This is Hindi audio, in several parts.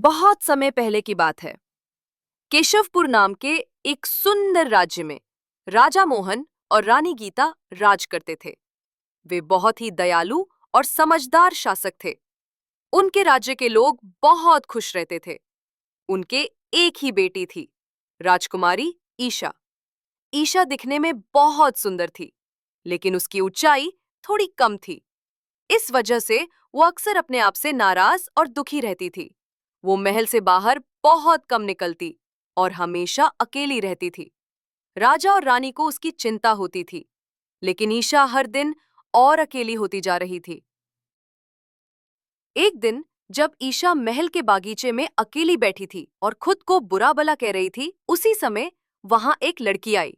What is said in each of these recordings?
बहुत समय पहले की बात है। केशवपुर नाम के एक सुंदर राज्य में राजा मोहन और रानी गीता राज करते थे। वे बहुत ही दयालु और समझदार शासक थे। उनके राज्य के लोग बहुत खुश रहते थे। उनके एक ही बेटी थी, राजकुमारी ईशा। ईशा दिखने में बहुत सुंदर थी, लेकिन उसकी ऊंचाई थोड़ी कम थी। इस वजह से वो अक्सर अपने आप से नाराज और दुखी रहती थी। वो महल से बाहर बहुत कम निकलती और हमेशा अकेली रहती थी। राजा और रानी को उसकी चिंता होती थी, लेकिन ईशा हर दिन और अकेली होती जा रही थी। एक दिन जब ईशा महल के बागीचे में अकेली बैठी थी और खुद को बुरा भला कह रही थी, उसी समय वहां एक लड़की आई।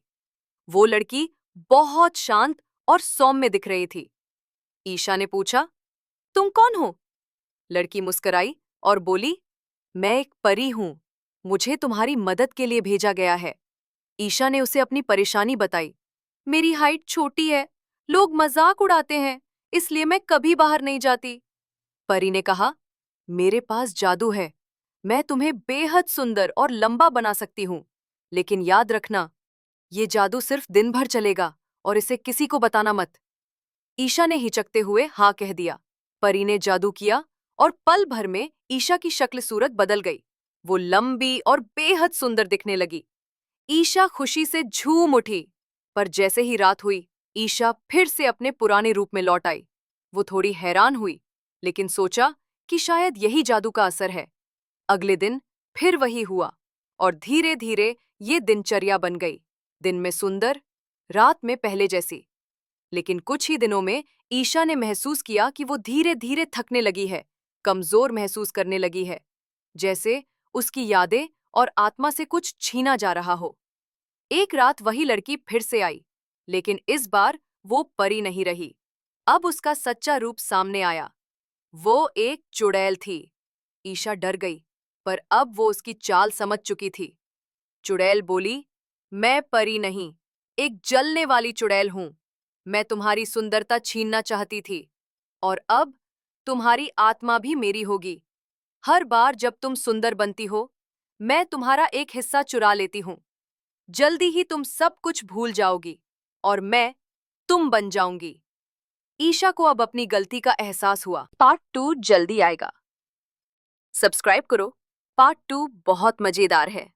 वो लड़की बहुत शांत और सौम्य दिख रही थी। ईशा ने पूछा, तुम कौन हो? लड़की मुस्कुराई और बोली, मैं एक परी हूं। मुझे तुम्हारी मदद के लिए भेजा गया है। ईशा ने उसे अपनी परेशानी बताई। मेरी हाइट छोटी है, लोग मजाक उड़ाते हैं, इसलिए मैं कभी बाहर नहीं जाती। परी ने कहा, मेरे पास जादू है। मैं तुम्हें बेहद सुंदर और लंबा बना सकती हूँ। लेकिन याद रखना, ये जादू सिर्फ दिन भर चलेगा और इसे किसी को बताना मत। ईशा ने हिचकते हुए हाँ कह दिया। परी ने जादू किया और पल भर में ईशा की शक्ल सूरत बदल गई। वो लंबी और बेहद सुंदर दिखने लगी। ईशा खुशी से झूम उठी। पर जैसे ही रात हुई, ईशा फिर से अपने पुराने रूप में लौट आई। वो थोड़ी हैरान हुई, लेकिन सोचा कि शायद यही जादू का असर है। अगले दिन फिर वही हुआ और धीरे धीरे ये दिनचर्या बन गई। दिन में सुंदर, रात में पहले जैसी। लेकिन कुछ ही दिनों में ईशा ने महसूस किया कि वो धीरे धीरे थकने लगी है, कमजोर महसूस करने लगी है, जैसे उसकी यादें और आत्मा से कुछ छीना जा रहा हो। एक रात वही लड़की फिर से आई, लेकिन इस बार वो परी नहीं रही। अब उसका सच्चा रूप सामने आया। वो एक चुड़ैल थी। ईशा डर गई, पर अब वो उसकी चाल समझ चुकी थी। चुड़ैल बोली, मैं परी नहीं, एक जलने वाली चुड़ैल हूं। मैं तुम्हारी सुंदरता छीनना चाहती थी, और अब तुम्हारी आत्मा भी मेरी होगी। हर बार जब तुम सुंदर बनती हो, मैं तुम्हारा एक हिस्सा चुरा लेती हूं। जल्दी ही तुम सब कुछ भूल जाओगी और मैं तुम बन जाऊंगी। ईशा को अब अपनी गलती का एहसास हुआ। पार्ट 2 जल्दी आएगा। सब्सक्राइब करो, पार्ट 2 बहुत मजेदार है।